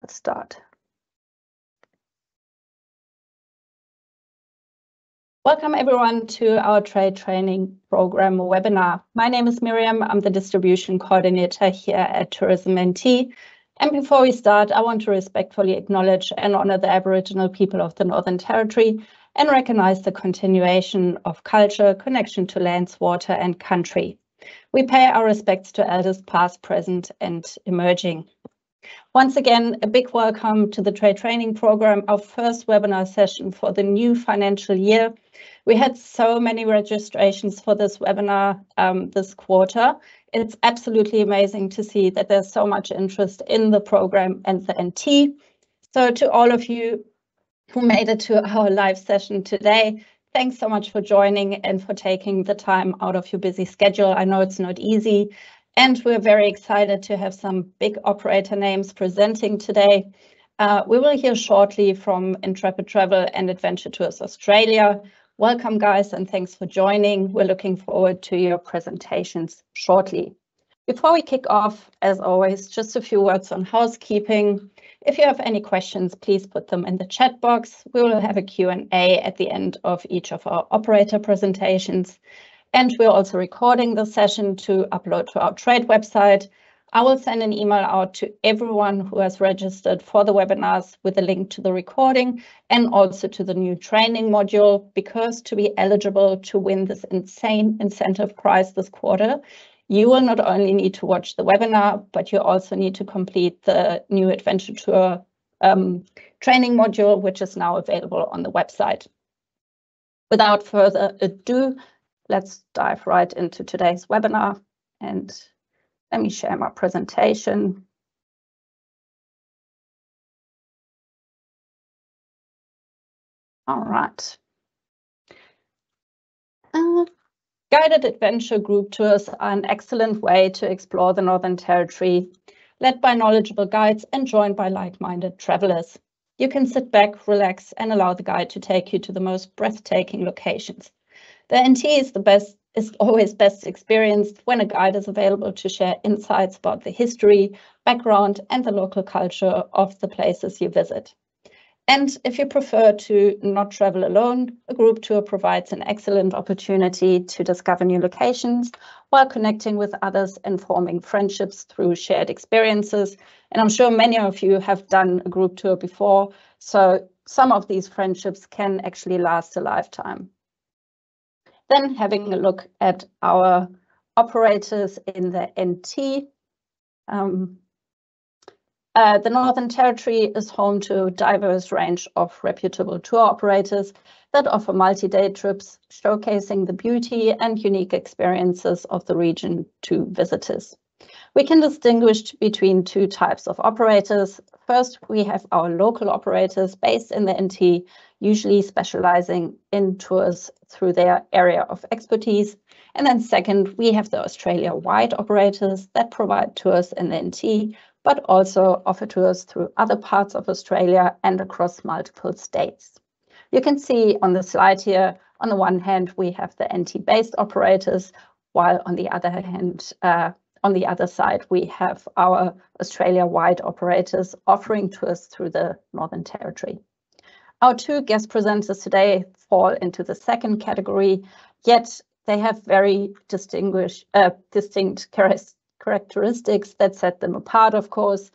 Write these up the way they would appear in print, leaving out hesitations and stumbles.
start. Welcome everyone to our trade training program webinar. My name is Miriam. I'm the distribution coordinator here at Tourism NT. And before we start, I want to respectfully acknowledge and honor the Aboriginal people of the Northern Territory and recognize the continuation of culture, connection to lands, water and country. We pay our respects to elders past, present and emerging. Once again, a big welcome to the trade training program, our first webinar session for the new financial year. We had so many registrations for this webinar this quarter. It's absolutely amazing to see that there's so much interest in the program and the NT. So to all of you who made it to our live session today, thanks so much for joining and for taking the time out of your busy schedule. I know it's not easy. And we're very excited to have some big operator names presenting today. We will hear shortly from Intrepid Travel and Adventure Tours Australia. Welcome guys and thanks for joining. We're looking forward to your presentations shortly. Before we kick off, as always, just a few words on housekeeping. If you have any questions, please put them in the chat box. We will have a Q&A at the end of each of our operator presentations. And we're also recording the session to upload to our trade website. I will send an email out to everyone who has registered for the webinars with a link to the recording and also to the new training module, because to be eligible to win this insane incentive prize this quarter, you will not only need to watch the webinar, but you also need to complete the new Adventure Tour training module, which is now available on the website. Without further ado, let's dive right into today's webinar and let me share my presentation. All right. Guided adventure group tours are an excellent way to explore the Northern Territory, led by knowledgeable guides and joined by like-minded travelers. You can sit back, relax, and allow the guide to take you to the most breathtaking locations. The NT is always best experienced when a guide is available to share insights about the history, background, and the local culture of the places you visit. And if you prefer to not travel alone, a group tour provides an excellent opportunity to discover new locations while connecting with others and forming friendships through shared experiences. And I'm sure many of you have done a group tour before, so some of these friendships can actually last a lifetime. Then having a look at our operators in the NT. The Northern Territory is home to a diverse range of reputable tour operators that offer multi-day trips, showcasing the beauty and unique experiences of the region to visitors. We can distinguish between two types of operators. First, we have our local operators based in the NT, usually specializing in tours through their area of expertise. And then second, we have the Australia-wide operators that provide tours in the NT, but also offer tours through other parts of Australia and across multiple states. You can see on the slide here, on the one hand, we have the NT-based operators, while on the other hand, on the other side, we have our Australia-wide operators offering tours through the Northern Territory. Our two guest presenters today fall into the second category, yet they have very distinct characteristics that set them apart, of course.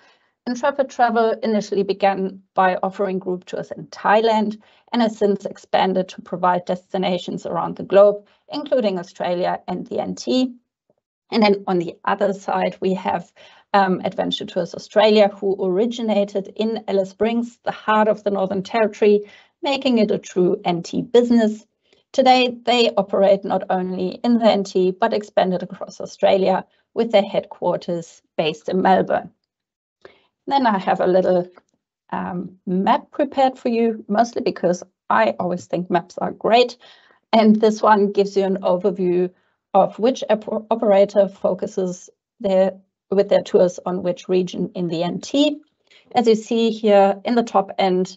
Intrepid Travel initially began by offering group tours in Thailand and has since expanded to provide destinations around the globe, including Australia and the NT. And then on the other side, we have Adventure Tours Australia, who originated in Alice Springs, the heart of the Northern Territory, making it a true NT business. Today, they operate not only in the NT, but expanded across Australia with their headquarters based in Melbourne. Then I have a little map prepared for you, mostly because I always think maps are great. And this one gives you an overview of which operator focuses with their tours on which region in the NT. As you see here in the top end,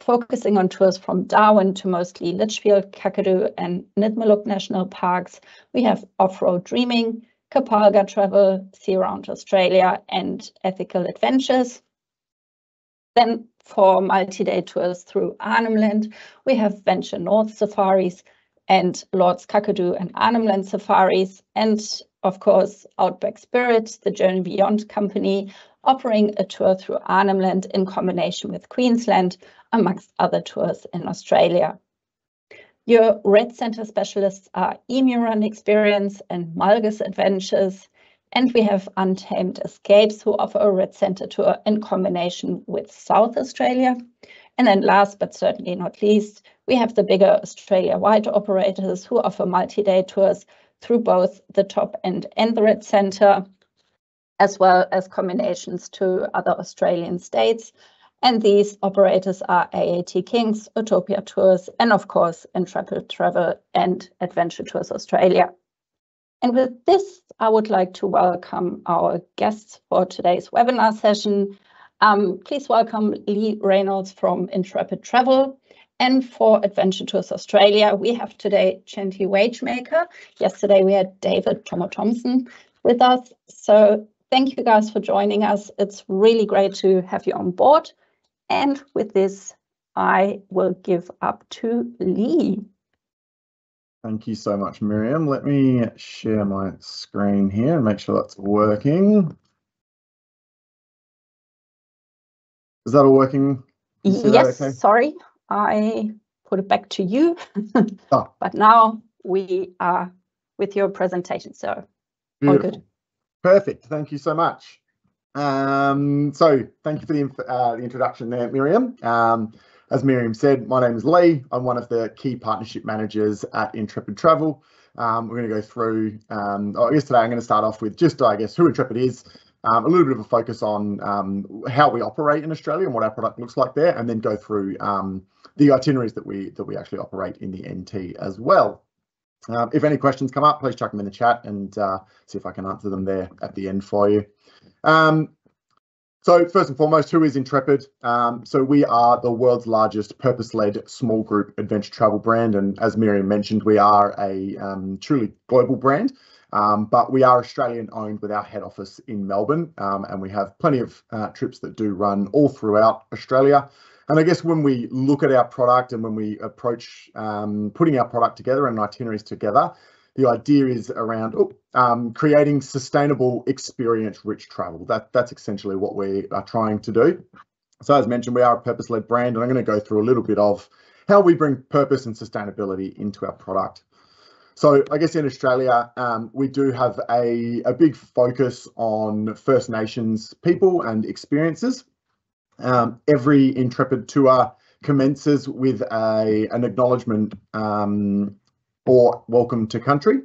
focusing on tours from Darwin to mostly Litchfield, Kakadu and Nitmaluk National Parks, we have Off-Road Dreaming, Kapalga Travel, See Around Australia and Ethical Adventures. Then for multi-day tours through Arnhem Land, we have Venture North Safaris and Lord's Kakadu and Arnhem Land Safaris. And of course, Outback Spirit, the Journey Beyond company, offering a tour through Arnhem Land in combination with Queensland, amongst other tours in Australia. Your Red Centre specialists are Emu Run Experience and Mulgus Adventures. And we have Untamed Escapes, who offer a Red Centre tour in combination with South Australia. And then last but certainly not least, we have the bigger Australia-wide operators who offer multi-day tours through both the Top End and the Red Centre, as well as combinations to other Australian states. And these operators are AAT Kings, Utopia Tours, and of course, Intrepid Travel and Adventure Tours Australia. And with this, I would like to welcome our guests for today's webinar session. Please welcome Lee Reynolds from Intrepid Travel. And for Adventure Tours Australia, we have today Chanty Wagemaker. Yesterday, we had David Thompson with us. So thank you guys for joining us. It's really great to have you on board. And with this, I will give up to Lee. Thank you so much, Miriam. Let me share my screen here and make sure that's working. Is that all working? Yes, okay? Sorry, I put it back to you. But now we are with your presentation, so all good. Perfect, thank you so much. So thank you for the introduction there, Miriam. As Miriam said, my name is Lee. I'm one of the key partnership managers at Intrepid Travel. We're going to go through, I guess today I'm going to start off with just, I guess, who Intrepid is, a little bit of a focus on how we operate in Australia and what our product looks like there, and then go through the itineraries that we actually operate in the NT as well. If any questions come up, please chuck them in the chat and see if I can answer them there at the end for you. So first and foremost, who is Intrepid? So we are the world's largest purpose-led small group adventure travel brand. And as Miriam mentioned, we are a truly global brand, but we are Australian owned with our head office in Melbourne. And we have plenty of trips that do run all throughout Australia. And I guess when we look at our product and when we approach putting our product together and itineraries together, the idea is around creating sustainable, experience-rich travel. That's essentially what we are trying to do. So as mentioned, we are a purpose-led brand, and I'm going to go through a little bit of how we bring purpose and sustainability into our product. So I guess in Australia, we do have a big focus on First Nations people and experiences. Every Intrepid tour commences with an acknowledgement or welcome to country.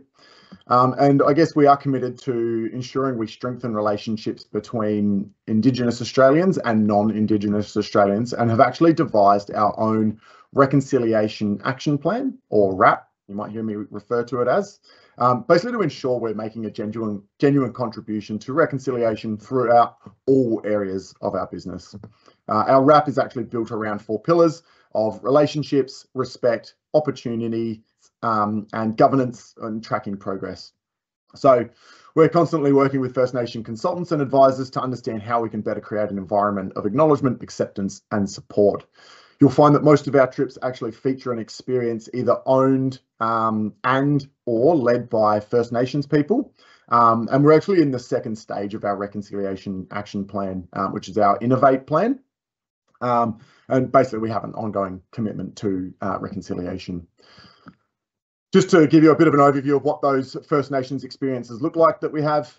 And I guess we are committed to ensuring we strengthen relationships between Indigenous Australians and non-Indigenous Australians, and have actually devised our own Reconciliation Action Plan, or RAP, you might hear me refer to it as, basically to ensure we're making a genuine contribution to reconciliation throughout all areas of our business. Our RAP is actually built around 4 pillars of relationships, respect, opportunity, and governance and tracking progress. So we're constantly working with First Nation consultants and advisors to understand how we can better create an environment of acknowledgement, acceptance, and support. You'll find that most of our trips actually feature an experience either owned and or led by First Nations people. And we're actually in the second stage of our Reconciliation Action Plan, which is our Innovate plan. And basically we have an ongoing commitment to reconciliation. Just to give you a bit of an overview of what those First Nations experiences look like that we have,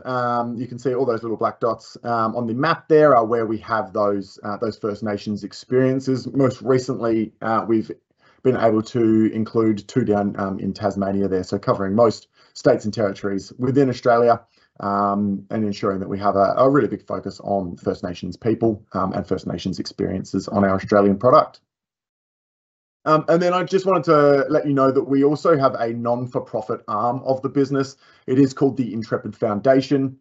you can see all those little black dots on the map there are where we have those First Nations experiences. Most recently, we've been able to include 2 down in Tasmania there, so covering most states and territories within Australia, and ensuring that we have a really big focus on First Nations people and First Nations experiences on our Australian product. And then I just wanted to let you know that we also have a non-for-profit arm of the business. It is called the Intrepid Foundation.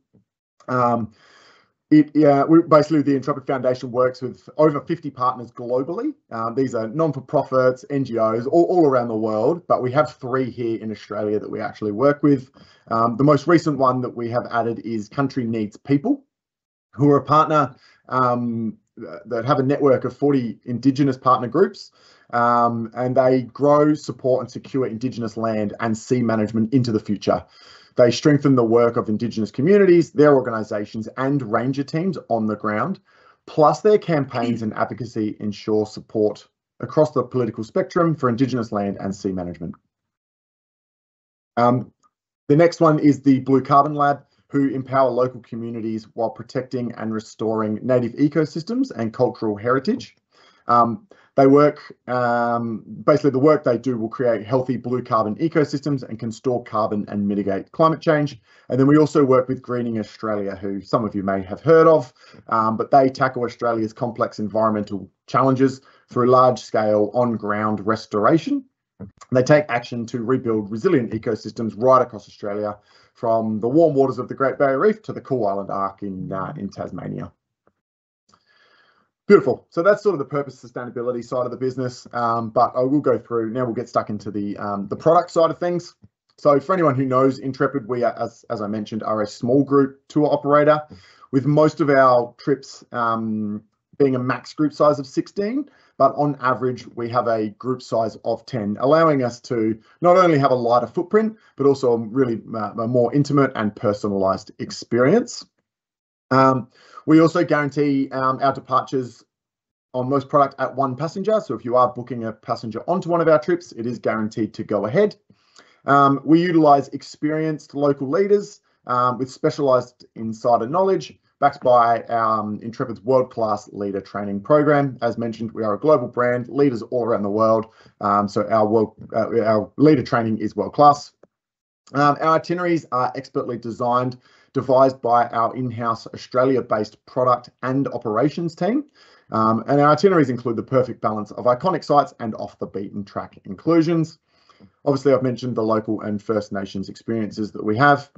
Basically, the Intrepid Foundation works with over 50 partners globally. These are non-for-profits, NGOs, all around the world, but we have 3 here in Australia that we actually work with. The most recent one that we have added is Country Needs People, who are a partner that have a network of 40 Indigenous partner groups, and they grow, support and secure Indigenous land and sea management into the future. They strengthen the work of Indigenous communities, their organisations and ranger teams on the ground, plus their campaigns and advocacy ensure support across the political spectrum for Indigenous land and sea management. The next one is the Blue Carbon Lab, who empower local communities while protecting and restoring native ecosystems and cultural heritage. They work, basically the work they do will create healthy blue carbon ecosystems and can store carbon and mitigate climate change. And then we also work with Greening Australia, who some of you may have heard of, but they tackle Australia's complex environmental challenges through large scale on ground restoration. They take action to rebuild resilient ecosystems right across Australia, from the warm waters of the Great Barrier Reef to the Cool Island Arc in Tasmania. Beautiful. So that's sort of the purpose sustainability side of the business, but I will go through, now we'll get stuck into the product side of things. So for anyone who knows Intrepid, we are, as I mentioned, are a small group tour operator, with most of our trips being a max group size of 16, but on average, we have a group size of 10, allowing us to not only have a lighter footprint, but also a really a more intimate and personalised experience. We also guarantee our departures on most product at 1 passenger. So if you are booking a passenger onto one of our trips, it is guaranteed to go ahead. We utilise experienced local leaders with specialised insider knowledge, backed by Intrepid's world-class leader training program. As mentioned, we are a global brand, leaders all around the world. So our leader training is world-class. Our itineraries are expertly designed, devised by our in-house Australia-based product and operations team. And our itineraries include the perfect balance of iconic sites and off-the-beaten-track inclusions. Obviously, I've mentioned the local and First Nations experiences that we have.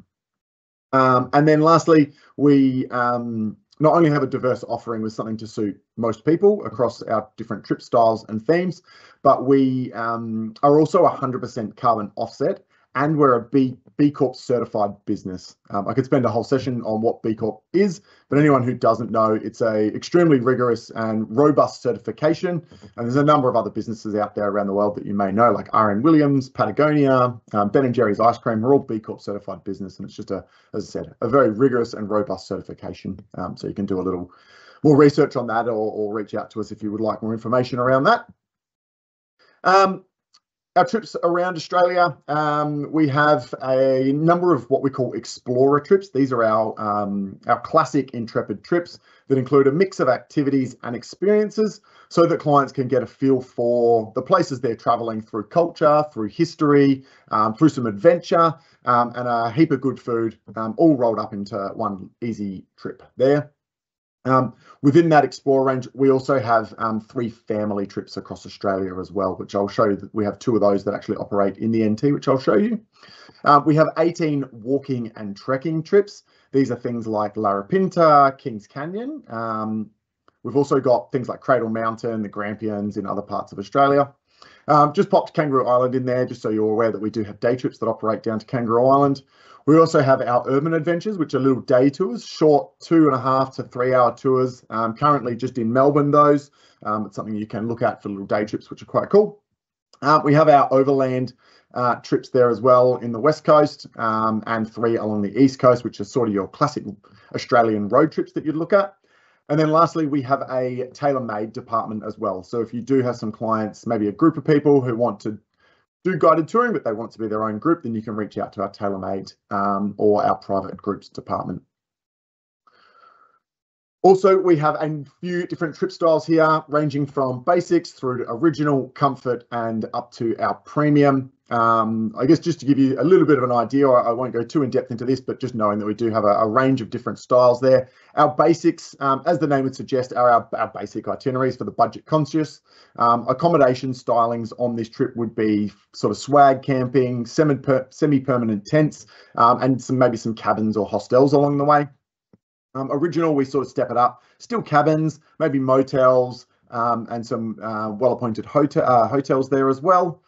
And then lastly, we not only have a diverse offering with something to suit most people across our different trip styles and themes, but we are also 100% carbon offset, and we're a B Corp certified business. I could spend a whole session on what B Corp is, but anyone who doesn't know, it's a extremely rigorous and robust certification. And there's a number of other businesses out there around the world that you may know, like R.N. Williams, Patagonia, Ben & Jerry's Ice Cream, are all B Corp certified business. And it's just, as I said, a very rigorous and robust certification. So you can do a little more research on that, or reach out to us if you would like more information around that. Our trips around Australia, we have a number of what we call explorer trips. These are our classic Intrepid trips that include a mix of activities and experiences so that clients can get a feel for the places they're traveling through culture, through history, through some adventure, and a heap of good food, all rolled up into one easy trip there. Within that Explorer range, we also have 3 family trips across Australia as well, which I'll show you. That we have 2 of those that actually operate in the NT, which I'll show you. We have 18 walking and trekking trips. These are things like Larapinta, Kings Canyon. We've also got things like Cradle Mountain, the Grampians in other parts of Australia. Just popped Kangaroo Island in there, just so you're aware that we do have day trips that operate down to Kangaroo Island. We also have our urban adventures, which are little day tours, short 2.5 to 3 hour tours. Currently just in Melbourne, those. It's something you can look at for little day trips, which are quite cool. We have our overland trips there as well in the West Coast, and 3 along the East Coast, which are sort of your classic Australian road trips that you'd look at. And then lastly, we have a tailor-made department as well. So if you do have some clients, maybe a group of people who want to do guided touring, but they want it to be their own group, then you can reach out to our tailor-made or our private groups department. Also, we have a few different trip styles here, ranging from basics through to original, comfort, and up to our premium. I guess just to give you a little bit of an idea, I won't go too in depth into this, but just knowing that we do have a range of different styles there. Our basics, as the name would suggest, are our basic itineraries for the budget conscious. Accommodation stylings on this trip would be sort of swag camping, semi-permanent tents, and maybe some cabins or hostels along the way. Original, we sort of step it up, still cabins, maybe motels, and some well-appointed hotels there as well.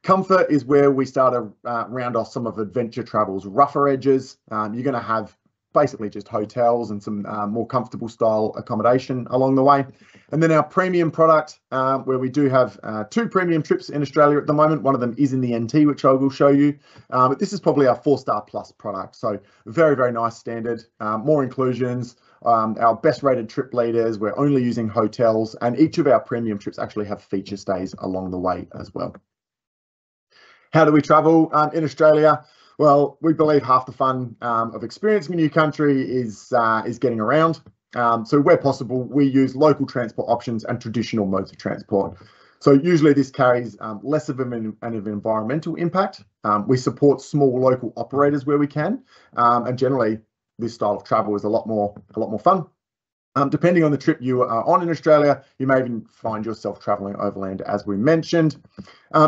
Comfort is where we start to round off some of Adventure Travel's rougher edges. You're going to have basically just hotels and some more comfortable style accommodation along the way. And then our premium product, where we do have 2 premium trips in Australia at the moment. One of them is in the NT, which I will show you. But this is probably our 4-star plus product. So very, very nice standard, more inclusions, our best rated trip leaders. We're only using hotels, and each of our premium trips actually have feature stays along the way as well. How do we travel in Australia? Well, we believe half the fun of experiencing a new country is getting around. So where possible, we use local transport options and traditional modes of transport. So usually this carries less of an environmental impact. We support small local operators where we can, and generally this style of travel is a lot more fun. Depending on the trip you are on in Australia, you may even find yourself travelling overland, as we mentioned.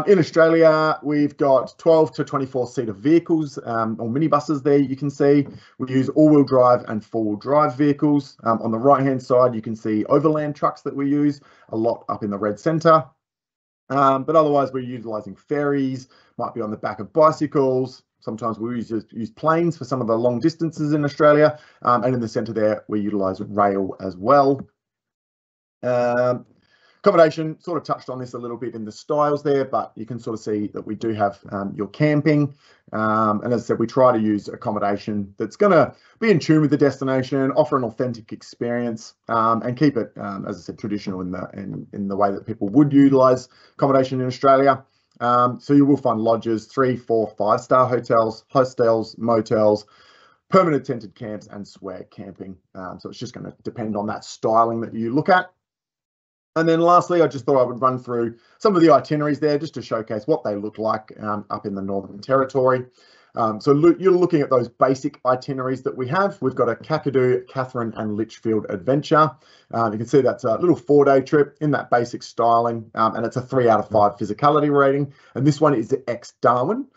In Australia, we've got 12 to 24-seater vehicles or minibuses there you can see. We use all-wheel drive and four-wheel drive vehicles. On the right-hand side, you can see overland trucks that we use, a lot up in the red centre. But otherwise, we're utilising ferries, might be on the back of bicycles. Sometimes we use planes for some of the long distances in Australia. And in the centre there, we utilise rail as well. Accommodation, sort of touched on this a little bit in the styles there, but you can sort of see that we do have your camping. And as I said, we try to use accommodation that's going to be in tune with the destination, offer an authentic experience, and keep it, as I said, traditional in the way that people would utilise accommodation in Australia. So you will find lodges, 3, 4, 5-star hotels, hostels, motels, permanent tented camps, and swag camping. So it's just going to depend on that styling that you look at. And then lastly, I just thought I would run through some of the itineraries there just to showcase what they look like up in the Northern Territory. So you're looking at those basic itineraries that we have. We've got a Kakadu, Katherine and Litchfield adventure. You can see that's a little 4-day trip in that basic styling, and it's a 3 out of 5 physicality rating. And this one is the ex-Darwin.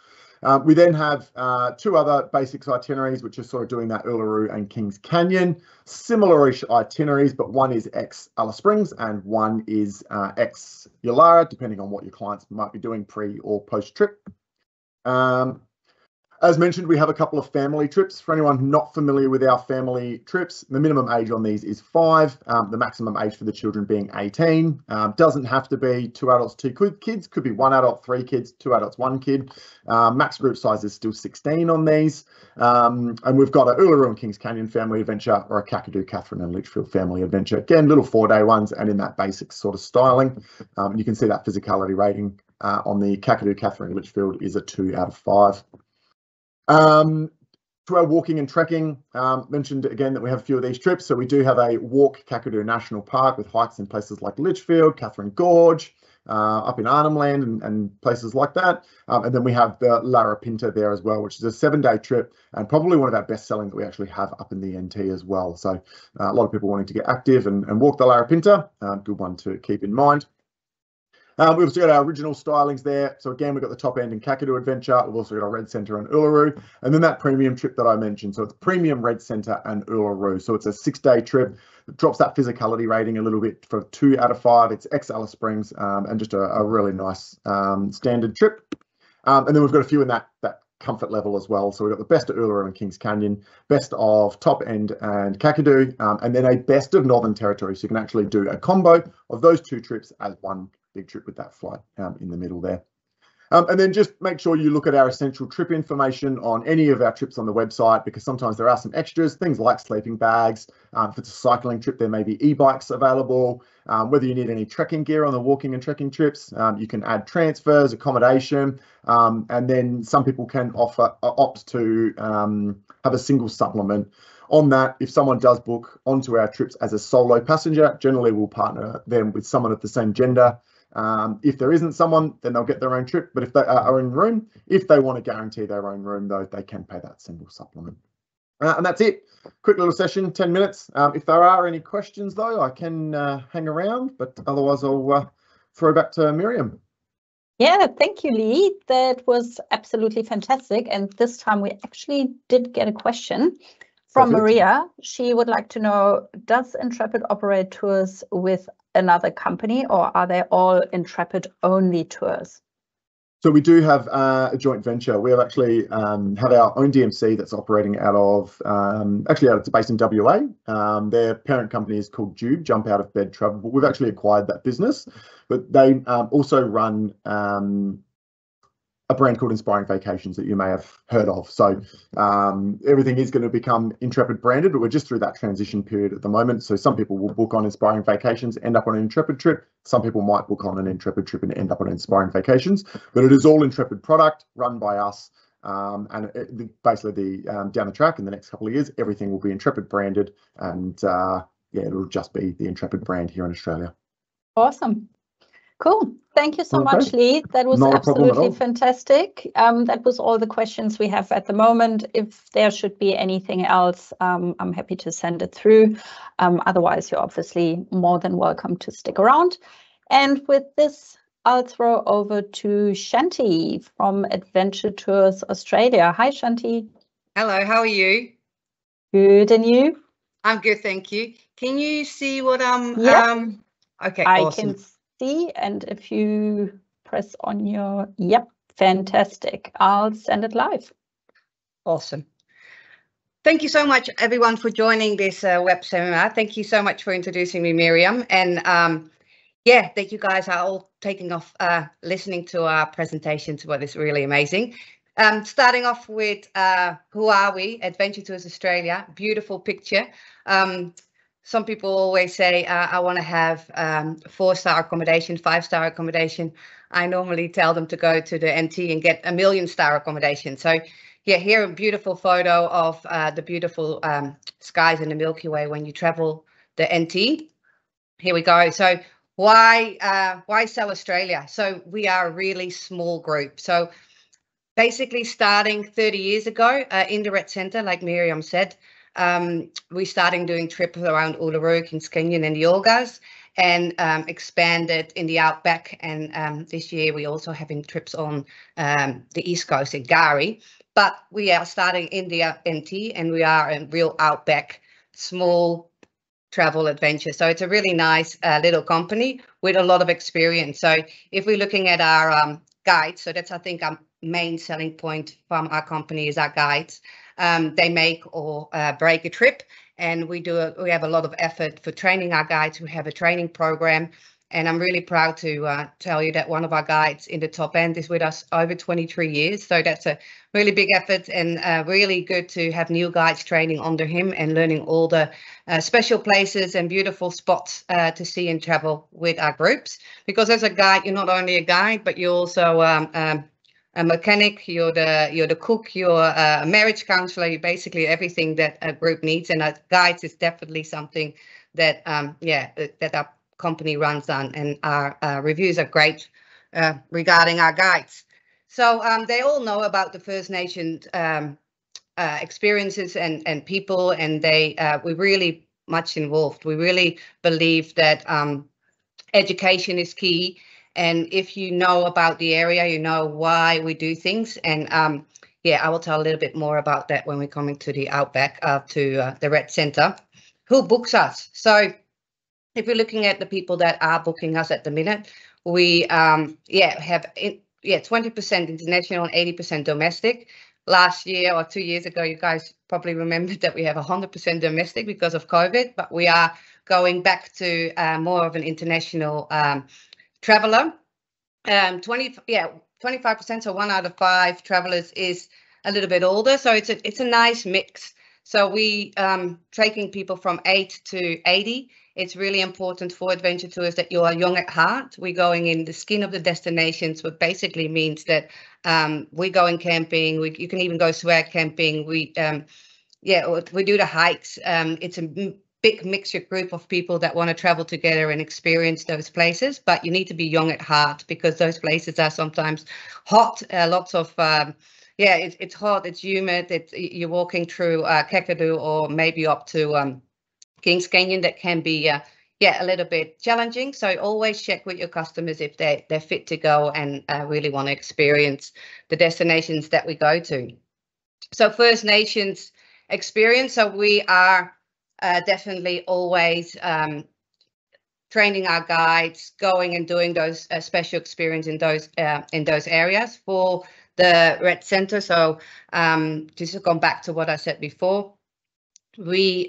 We then have 2 other basics itineraries, which are sort of doing that Uluru and Kings Canyon. Similar-ish itineraries, but one is ex-Alice Springs and one is ex-Yulara, depending on what your clients might be doing pre or post-trip. As mentioned, we have a couple of family trips. For anyone not familiar with our family trips, the minimum age on these is 5, the maximum age for the children being 18. Doesn't have to be 2 adults, 2 kids, could be 1 adult, 3 kids, 2 adults, 1 kid. Max group size is still 16 on these. And we've got a Uluru and Kings Canyon family adventure or a Kakadu, Katherine and Litchfield family adventure. Again, little 4-day ones and in that basic sort of styling. You can see that physicality rating on the Kakadu, Katherine and Litchfield is a 2 out of 5. To our walking and trekking, mentioned again that we have a few of these trips. So we do have a walk Kakadu National Park with hikes in places like Litchfield, Katherine Gorge, up in Arnhem Land and places like that. And then we have the Larapinta there as well, which is a 7-day trip and probably one of our best selling that we actually have up in the NT as well. So a lot of people wanting to get active and walk the Larapinta, good one to keep in mind. We've also got our original stylings there. So again, we've got the top end and Kakadu adventure. We've also got our Red Centre and Uluru. And then that premium trip that I mentioned. So it's premium Red Centre and Uluru. So it's a 6-day trip. It drops that physicality rating a little bit for 2 out of 5. It's ex-Alice Springs and just a really nice standard trip. And then we've got a few in that comfort level as well. So we've got the best of Uluru and Kings Canyon, best of Top End and Kakadu, and then a best of Northern Territory. So you can actually do a combo of those 2 trips as one big trip with that flight in the middle there. And then just make sure you look at our essential trip information on any of our trips on the website, because sometimes there are some extras, things like sleeping bags. If it's a cycling trip, there may be e-bikes available. Whether you need any trekking gear on the walking and trekking trips, you can add transfers, accommodation, and then some people can opt to have a single supplement. On that, if someone does book onto our trips as a solo passenger, generally we'll partner them with someone of the same gender. If there isn't someone, then they'll get their own trip. But if they are in room, if they want to guarantee their own room, though, they can pay that single supplement. And that's it. Quick little session, 10 minutes. If there are any questions, though, I can hang around. But otherwise, I'll throw back to Miriam. Yeah, thank you, Lee. That was absolutely fantastic. And this time we actually did get a question from Maria. She would like to know, does Intrepid operate tours with another company, or are they all Intrepid only tours? So we do have a joint venture. We have actually have our own DMC that's operating out of, it's based in WA. Their parent company is called Jump Out of Bed Travel. We've actually acquired that business, but they also run a brand called Inspiring Vacations that you may have heard of. So everything is going to become Intrepid branded, but we're just through that transition period at the moment. So some people will book on Inspiring Vacations, end up on an Intrepid trip. Some people might book on an Intrepid trip and end up on Inspiring Vacations, but it is all Intrepid product run by us. Basically down the track in the next couple of years, everything will be Intrepid branded, and it'll just be the Intrepid brand here in Australia. Awesome. Cool. Thank you so much, Lee. That was absolutely fantastic. That was all the questions we have at the moment. If there should be anything else, I'm happy to send it through. Otherwise, you're obviously more than welcome to stick around. And with this, I'll throw over to Shanti from Adventure Tours Australia. Hi, Shanti. Hello, how are you? Good, and you? I'm good, thank you. Can you see what I'm... Okay, I awesome. can see, and if you press on your... Yep, fantastic. I'll send it live. Awesome. Thank you so much, everyone, for joining this web seminar. Thank you so much for introducing me, Miriam. And that you guys are all taking off listening to our presentations, what is really amazing. Starting off with who are we? Adventure Tours Australia. Beautiful picture. Some people always say, I want to have 4-star accommodation, 5-star accommodation. I normally tell them to go to the NT and get a 1-million-star accommodation. So yeah, here a beautiful photo of the beautiful skies in the Milky Way when you travel the NT. Here we go. So why sell Australia? So we are a really small group. So basically starting 30 years ago in the Red Centre, like Miriam said, we started doing trips around Uluru, Kings Canyon and the Olgas, and expanded in the outback. And this year we also having trips on the East Coast in Gari. But we are starting in the NT, and we are a real outback, small travel adventure. So it's a really nice little company with a lot of experience. So if we're looking at our guides, so that's I think our main selling point from our company is our guides. They make or break a trip, and we have a lot of effort for training our guides. We have a training program, and I'm really proud to tell you that one of our guides in the top end is with us over 23 years. So that's a really big effort, and really good to have new guides training under him and learning all the special places and beautiful spots to see and travel with our groups. Because as a guide, you're not only a guide, but you're also a mechanic, you're the cook, you're a marriage counselor, you're basically everything that a group needs. And our guides is definitely something that that our company runs on, and our reviews are great regarding our guides. So they all know about the First Nations experiences and people, and we're really much involved. We really believe that education is key. And if you know about the area, you know why we do things. And I will tell a little bit more about that when we're coming to the outback, to the Red Centre. Who books us? So if we're looking at the people that are booking us at the minute, we have 20% international and 80% domestic. Last year or 2 years ago, you guys probably remembered that we have 100% domestic because of COVID, but we are going back to more of an international traveler. 25%, so 1 out of 5 travelers is a little bit older. So it's a nice mix. So we taking people from 8 to 80. It's really important for Adventure Tours that you are young at heart. We're going in the skin of the destinations, which basically means that we're going camping. You can even go swag camping. We do the hikes. It's a big mixture group of people that want to travel together and experience those places, but you need to be young at heart because those places are sometimes hot. Lots of it's hot, it's humid. You're walking through Kakadu or maybe up to Kings Canyon. That can be a little bit challenging. So always check with your customers if they're fit to go and really want to experience the destinations that we go to. So First Nations experience. So we are definitely always training our guides, going and doing those special experience in those areas for the Red Centre. So just to come back to what I said before, we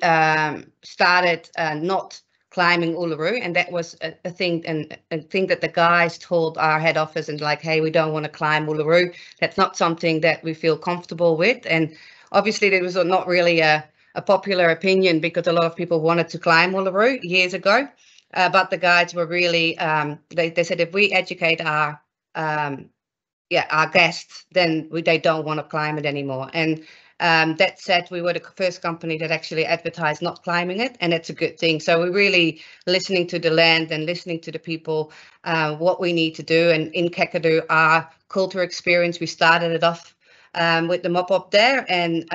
started not climbing Uluru, and that was a thing, and a thing that the guys told our head office, and like, hey, we don't want to climb Uluru. That's not something that we feel comfortable with. And obviously there was not really a popular opinion, because a lot of people wanted to climb Uluru years ago, but the guides were really they said, if we educate our guests, then they don't want to climb it anymore. And that said, we were the first company that actually advertised not climbing it, and it's a good thing. So we're really listening to the land and listening to the people, what we need to do. And in Kakadu, our culture experience, we started it off with the mop-up there, and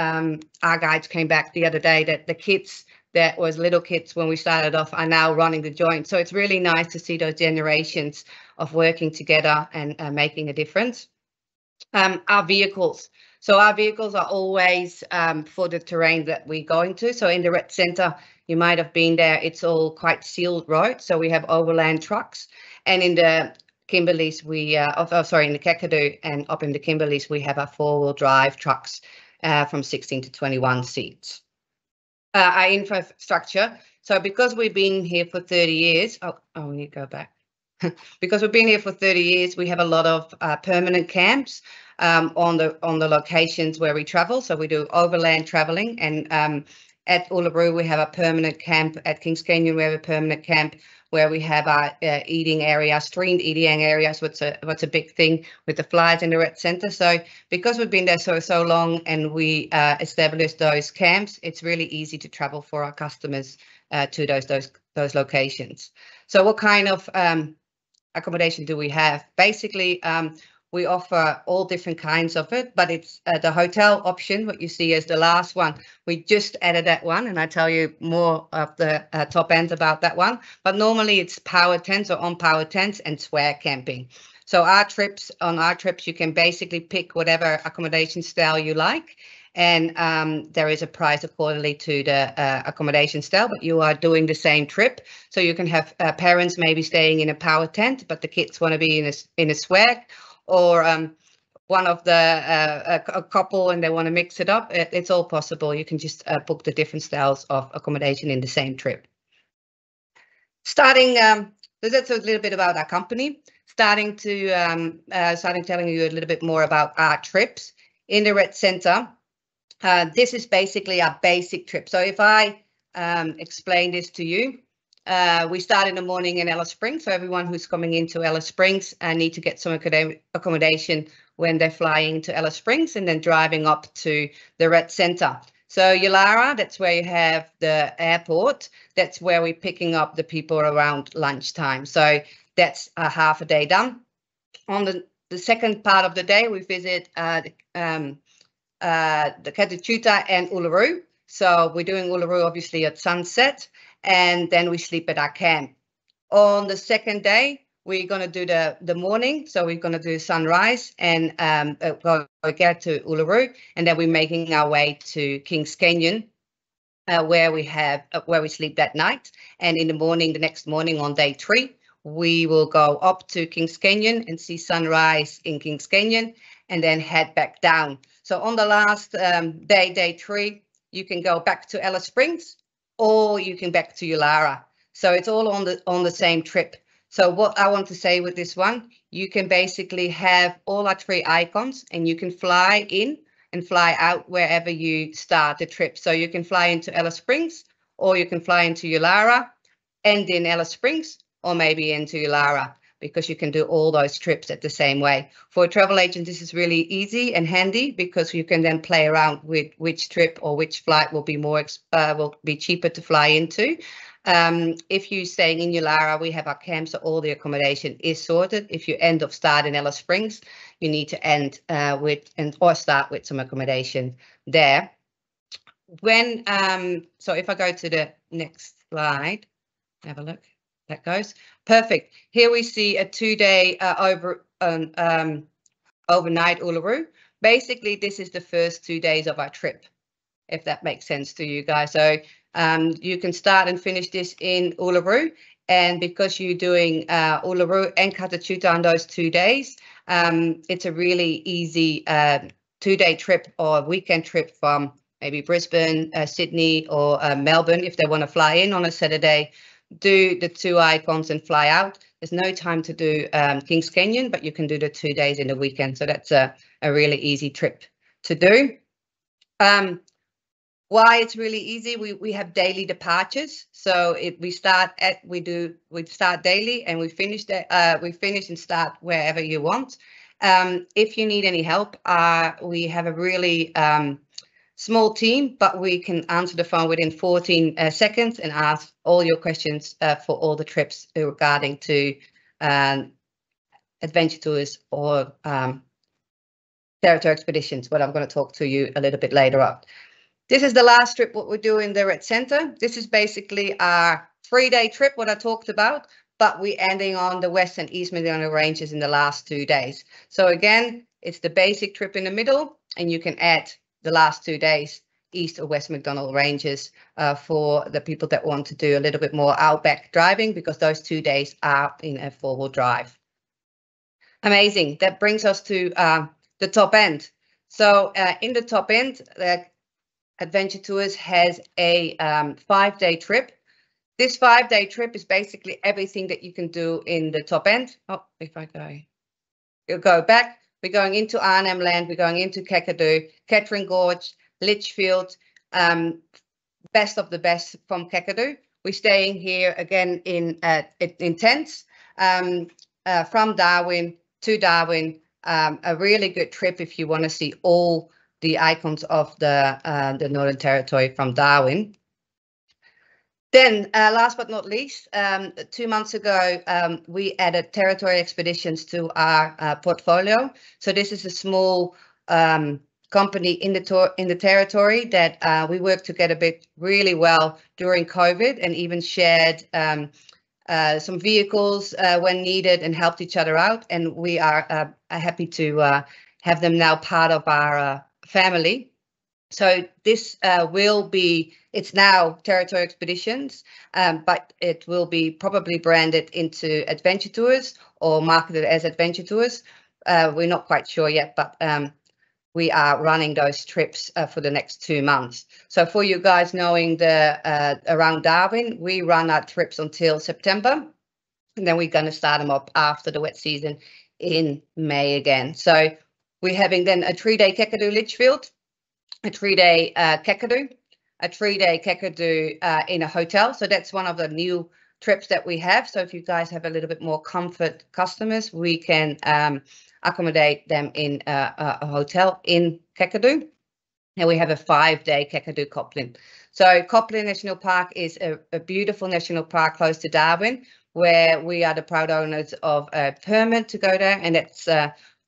our guides came back the other day that the kids that was little kids when we started off are now running the joint. So it's really nice to see those generations of working together and making a difference. Our vehicles. So our vehicles are always for the terrain that we're going to. So in the Red Centre, you might have been there, it's all quite sealed road. So we have overland trucks. And in the Kimberleys, in the Kakadu and up in the Kimberleys, we have our 4-wheel drive trucks from 16 to 21 seats. Our infrastructure. So because we've been here for 30 years, we need to go back. Because we've been here for 30 years, we have a lot of permanent camps on the locations where we travel. So we do overland traveling, and at Uluru we have a permanent camp. At Kings Canyon we have a permanent camp where we have our eating area, streamed eating areas. What's a big thing with the flies in the Red Centre. So because we've been there so long and we established those camps, it's really easy to travel for our customers to those locations. So what kind of accommodation do we have? Basically, we offer all different kinds of it, but it's the hotel option, what you see as the last one. We just added that one, and I tell you more of the top end about that one. But normally it's power tents or on power tents and swear camping. So on our trips, you can basically pick whatever accommodation style you like. And there is a price accordingly to the accommodation style, but you are doing the same trip. So you can have parents maybe staying in a power tent, but the kids want to be in a swag, or one of the a couple and they want to mix it up. It's all possible. You can just book the different styles of accommodation in the same trip. Starting, that's a little bit about our company. Starting telling you a little bit more about our trips in the Red Centre. This is basically our basic trip. So if I explain this to you, we start in the morning in Alice Springs. So everyone who's coming into Alice Springs need to get some accommodation when they're flying to Alice Springs, and then driving up to the Red Centre. So Yulara, that's where you have the airport. That's where we're picking up the people around lunchtime. So that's a half a day done. On the second part of the day, we visit the Katuchuta and Uluru. So we're doing Uluru obviously at sunset, and then we sleep at our camp. On the second day, we're going to do the morning. So we're going to do sunrise and get to Uluru, and then we're making our way to Kings Canyon, where we sleep that night. And in the morning, the next morning on day 3, we will go up to Kings Canyon and see sunrise in Kings Canyon, and then head back down. So on the last day 3, you can go back to Alice Springs, or you can back to Yulara. So it's all on the same trip. So what I want to say with this one, you can basically have all our 3 icons, and you can fly in and fly out wherever you start the trip. So you can fly into Alice Springs, or you can fly into Yulara, end in Alice Springs, or maybe into Yulara, because you can do all those trips at the same way. For a travel agent, this is really easy and handy, because you can then play around with which trip or which flight will be cheaper to fly into. If you're staying in Yulara, we have our camp, so all the accommodation is sorted. If you start in Alice Springs, you need to end or start with some accommodation there. So if I go to the next slide, have a look. That goes perfect. Here we see a 2-day overnight Uluru. Basically, this is the first 2 days of our trip, if that makes sense to you guys. So you can start and finish this in Uluru. And because you're doing Uluru and Katachuta on those 2 days, it's a really easy 2-day trip or weekend trip from maybe Brisbane, Sydney, or Melbourne if they want to fly in on a Saturday, do the 2 icons and fly out. There's no time to do Kings Canyon, but you can do the 2 days in the weekend. So that's a really easy trip to do. Why it's really easy, we have daily departures. So we start daily and we finish and start wherever you want. If you need any help, we have a really small team, but we can answer the phone within 14 seconds and ask all your questions for all the trips regarding to adventure tours or territory expeditions, what I'm going to talk to you a little bit later on. This is the last trip what we're doing there at Centre. This is basically our 3-day trip, what I talked about, but we're ending on the West and East Macdonald Ranges in the last 2 days. So again, it's the basic trip in the middle, and you can add the last 2 days, East or West Macdonald Ranges, for the people that want to do a little bit more outback driving, because those 2 days are in a 4-wheel drive. Amazing. That brings us to the top end. So in the top end, Adventure Tours has a 5-day trip. This 5-day trip is basically everything that you can do in the top end. Oh, if I go back, we're going into Arnhem Land, we're going into Kakadu, Kettering Gorge, Litchfield, best of the best from Kakadu. We're staying here again in tents from Darwin to Darwin. A really good trip if you want to see all the icons of the Northern Territory from Darwin. Then, last but not least, 2 months ago, we added territory expeditions to our portfolio. So this is a small company in the territory that we worked together really well during COVID, and even shared some vehicles when needed and helped each other out. And we are happy to have them now part of our family. So this it's now Territory Expeditions, but it will be probably branded into Adventure Tours or marketed as Adventure Tours. We're not quite sure yet, but we are running those trips for the next 2 months. So for you guys knowing around Darwin, we run our trips until September, and then we're going to start them up after the wet season in May again. So we're having then a 3-day Kakadu Litchfield, a 3-day Kakadu, a 3-day Kakadu in a hotel. So that's one of the new trips that we have. So if you guys have a little bit more comfort customers, we can accommodate them in a hotel in Kakadu. And we have a 5-day Kakadu Copland. So Copland National Park is a beautiful national park close to Darwin, where we are the proud owners of a permit to go there, and it's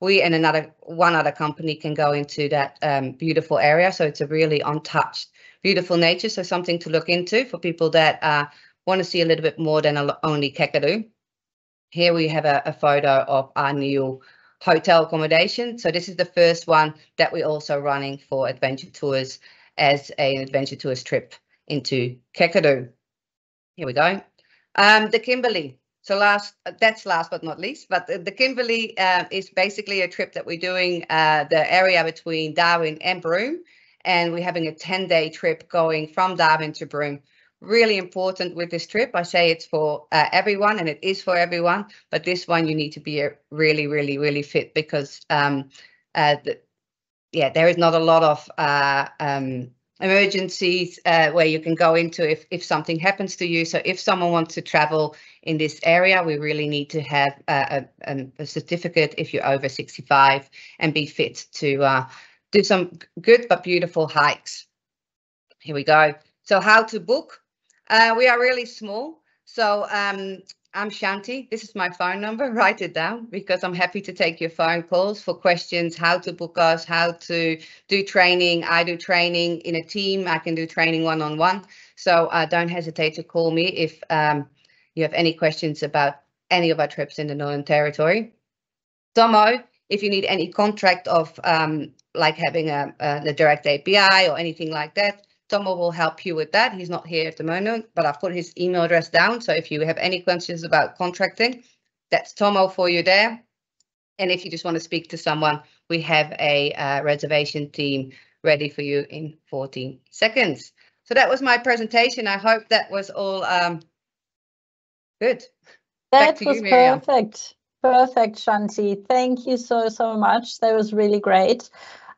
we and one other company can go into that beautiful area. So it's a really untouched, beautiful nature. So something to look into for people that want to see a little bit more than only Kakadu. Here we have a photo of our new hotel accommodation. So this is the first one that we're also running for Adventure Tours as an Adventure Tours trip into Kakadu. Here we go. The Kimberley. So that's last but not least, but the Kimberley is basically a trip that we're doing the area between Darwin and Broome, and we're having a 10-day trip going from Darwin to Broome. Really important with this trip. I say it's for everyone, and it is for everyone, but this one you need to be really, really, really fit, because there is not a lot of emergencies where you can go into if something happens to you. So if someone wants to travel in this area, we really need to have a certificate if you're over 65 and be fit to do some good but beautiful hikes. Here we go. So how to book. We are really small. So I'm Shanti. This is my phone number. Write it down, because I'm happy to take your phone calls for questions, how to book us, how to do training. I do training in a team. I can do training one-on-one. So don't hesitate to call me if you have any questions about any of our trips in the Northern Territory. Tomo, if you need any contract of like having a direct API or anything like that, Tomo will help you with that. He's not here at the moment, but I've put his email address down. So if you have any questions about contracting, that's Tomo for you there. And if you just want to speak to someone, we have a reservation team ready for you in 14 seconds. So that was my presentation. I hope that was all good. That to was you, Miriam. perfect. Perfect, Shanti. Thank you so much. That was really great.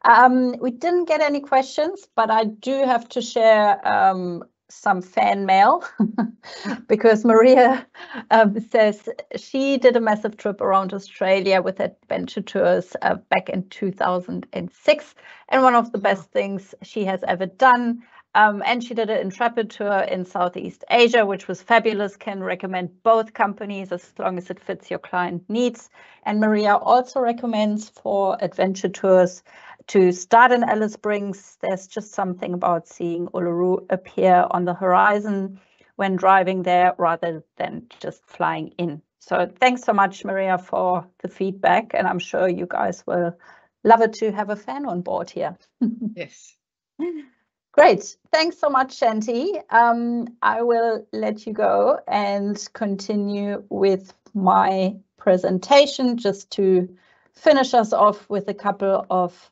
We didn't get any questions, but I do have to share some fan mail because Maria says she did a massive trip around Australia with Adventure Tours back in 2006, and one of the best things she has ever done. And she did an Intrepid tour in Southeast Asia, which was fabulous. Can recommend both companies as long as it fits your client needs. And Maria also recommends for adventure tours to start in Alice Springs. There's just something about seeing Uluru appear on the horizon when driving there rather than just flying in. So thanks so much, Maria, for the feedback. And I'm sure you guys will love it to have a fan on board here. Yes. Great. Thanks so much, Shanti. I will let you go and continue with my presentation just to finish us off with a couple of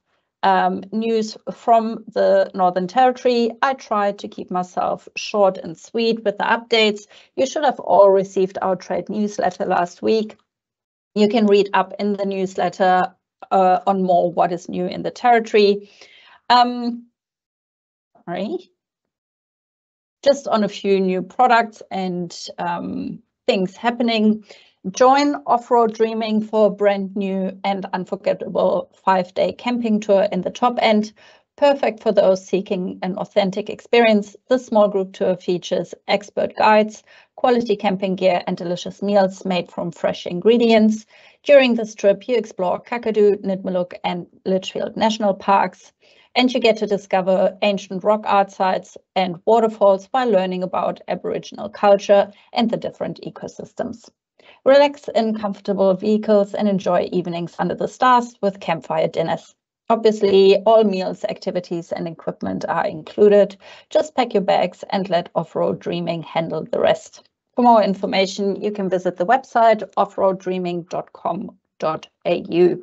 news from the Northern Territory. I tried to keep myself short and sweet with the updates. You should have all received our trade newsletter last week. You can read up in the newsletter on more what is new in the territory. Just on a few new products and things happening. Join Off-Road Dreaming for a brand new and unforgettable 5-day camping tour in the top end. Perfect for those seeking an authentic experience. The small group tour features expert guides, quality camping gear, and delicious meals made from fresh ingredients. During this trip, you explore Kakadu, Nitmaluk, and Litchfield National Parks. And you get to discover ancient rock art sites and waterfalls while learning about Aboriginal culture and the different ecosystems. Relax in comfortable vehicles and enjoy evenings under the stars with campfire dinners. Obviously, all meals, activities, and equipment are included. Just pack your bags and let Off-Road Dreaming handle the rest. For more information, you can visit the website offroaddreaming.com.au.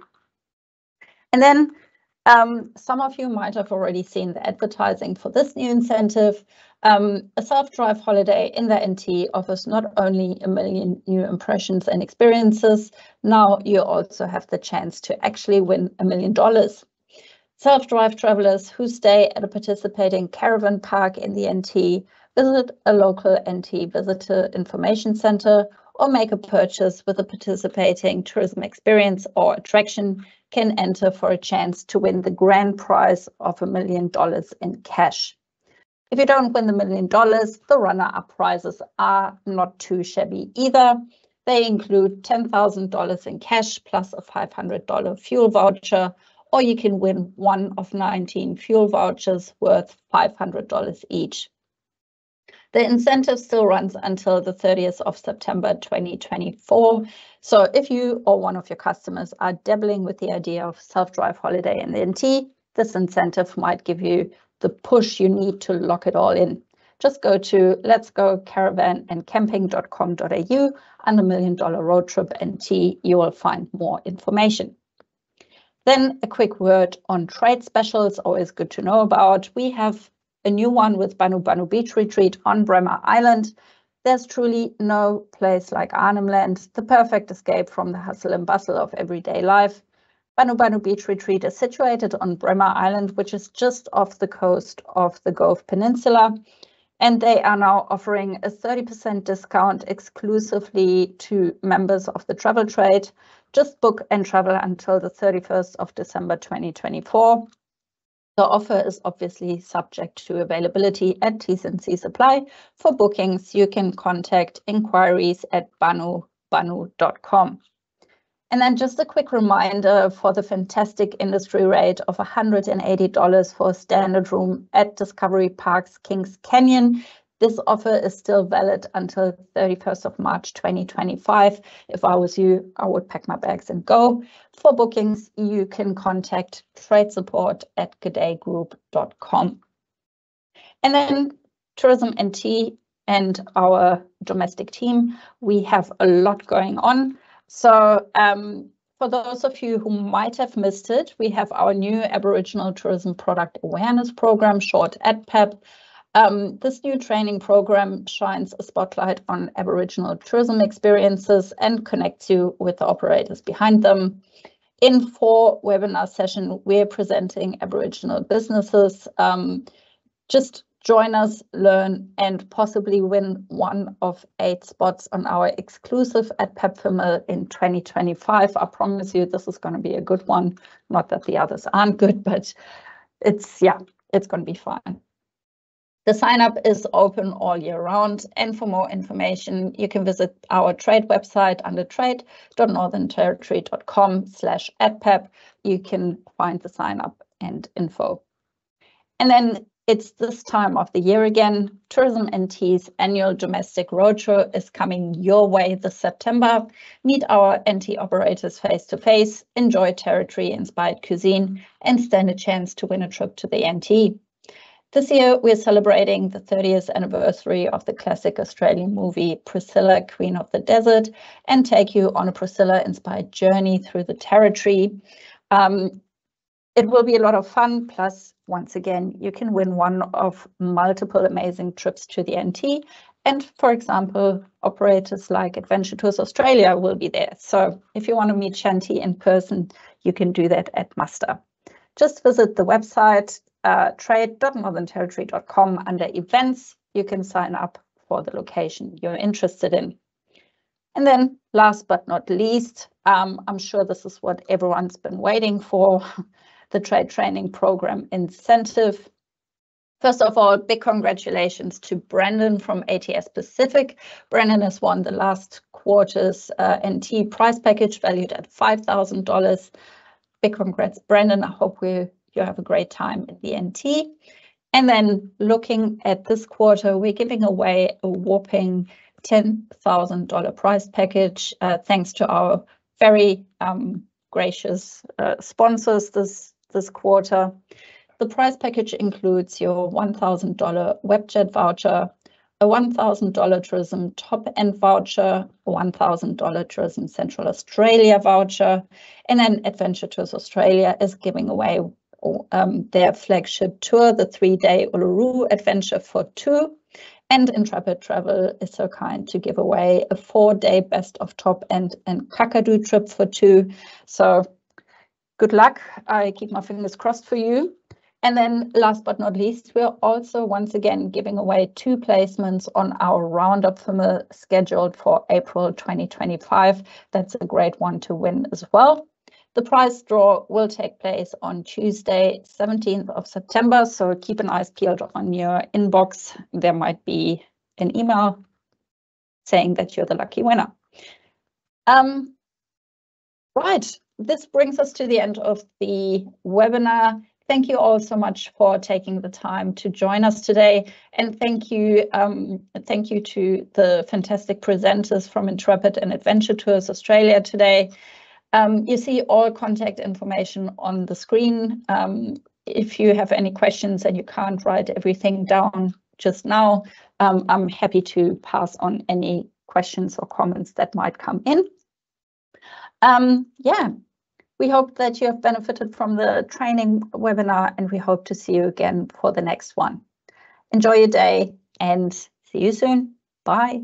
And then some of you might have already seen the advertising for this new incentive. A self-drive holiday in the NT offers not only 1 million new impressions and experiences, now you also have the chance to actually win $1 million. Self-drive travelers who stay at a participating caravan park in the NT, visit a local NT visitor information centre, or make a purchase with a participating tourism experience or attraction can enter for a chance to win the grand prize of $1 million in cash. If you don't win the $1 million, the runner-up prizes are not too shabby either. They include $10,000 in cash plus a $500 fuel voucher, or you can win one of 19 fuel vouchers worth $500 each. The incentive still runs until the 30th of September 2024. So if you or one of your customers are dabbling with the idea of self-drive holiday in the NT, this incentive might give you the push you need to lock it all in. Just go to letsgocaravanandcamping.com.au under $1 Million Road Trip NT. You will find more information. Then a quick word on trade specials, always good to know about. We have a new one with Banu Banu Beach Retreat on Bremer Island. There's truly no place like Arnhem Land, the perfect escape from the hustle and bustle of everyday life. Banu Banu Beach Retreat is situated on Bremer Island, which is just off the coast of the Gove Peninsula. And they are now offering a 30% discount exclusively to members of the travel trade. Just book and travel until the 31st of December 2024. The offer is obviously subject to availability and T&Cs apply. For bookings, you can contact inquiries@banubanu.com. And then just a quick reminder for the fantastic industry rate of $180 for a standard room at Discovery Park's Kings Canyon. This offer is still valid until 31st of March 2025. If I was you, I would pack my bags and go. For bookings, you can contact tradesupport@gadeigroup.com. And then Tourism NT and our domestic team, we have a lot going on. So for those of you who might have missed it, we have our new Aboriginal Tourism Product Awareness Program, short ADPAP. This new training program shines a spotlight on Aboriginal tourism experiences and connects you with the operators behind them. In 4 webinar sessions, we're presenting Aboriginal businesses. Just join us, learn, and possibly win one of 8 spots on our exclusive ADPAP FIML in 2025. I promise you this is going to be a good one. Not that the others aren't good, but it's going to be fun. The sign up is open all year round, and for more information, you can visit our trade website under trade.northernterritory.com/ADPAP. You can find the sign up and info. And then it's this time of the year again. Tourism NT's annual domestic roadshow is coming your way this September. Meet our NT operators face to face, enjoy territory-inspired cuisine, and stand a chance to win a trip to the NT. This year, we're celebrating the 30th anniversary of the classic Australian movie Priscilla, Queen of the Desert, and take you on a Priscilla-inspired journey through the territory. It will be a lot of fun, plus, once again, you can win one of multiple amazing trips to the NT. And for example, operators like Adventure Tours Australia will be there. So if you want to meet Shanti in person, you can do that at muster. Just visit the website, trade.northernterritory.com under events. You can sign up for the location you're interested in. And then last but not least, I'm sure this is what everyone's been waiting for, the trade training program incentive. First of all, big congratulations to Brendan from ATS Pacific. Brendan has won the last quarter's NT prize package valued at $5,000. Big congrats, Brendan. I hope you have a great time at the NT. And then looking at this quarter, we're giving away a whopping $10,000 prize package thanks to our very gracious sponsors this quarter. The prize package includes your $1,000 WebJet voucher, a $1,000 Tourism Top End voucher, a $1,000 Tourism Central Australia voucher, and then Adventure Tours Australia is giving away their flagship tour, the 3-day Uluru Adventure for 2, and Intrepid Travel is so kind to give away a 4-day Best of Top End and Kakadu trip for 2. So good luck. I keep my fingers crossed for you. And then last but not least, we're also once again giving away 2 placements on our Roundup FIML scheduled for April 2025. That's a great one to win as well. The prize draw will take place on Tuesday, 17th of September. So keep an eye peeled on your inbox. There might be an email saying that you're the lucky winner. Right, this brings us to the end of the webinar. Thank you all so much for taking the time to join us today. And thank you to the fantastic presenters from Intrepid and Adventure Tours Australia today. You see all contact information on the screen. If you have any questions and you can't write everything down just now, I'm happy to pass on any questions or comments that might come in. We hope that you have benefited from the training webinar, and we hope to see you again for the next one. Enjoy your day and see you soon. Bye.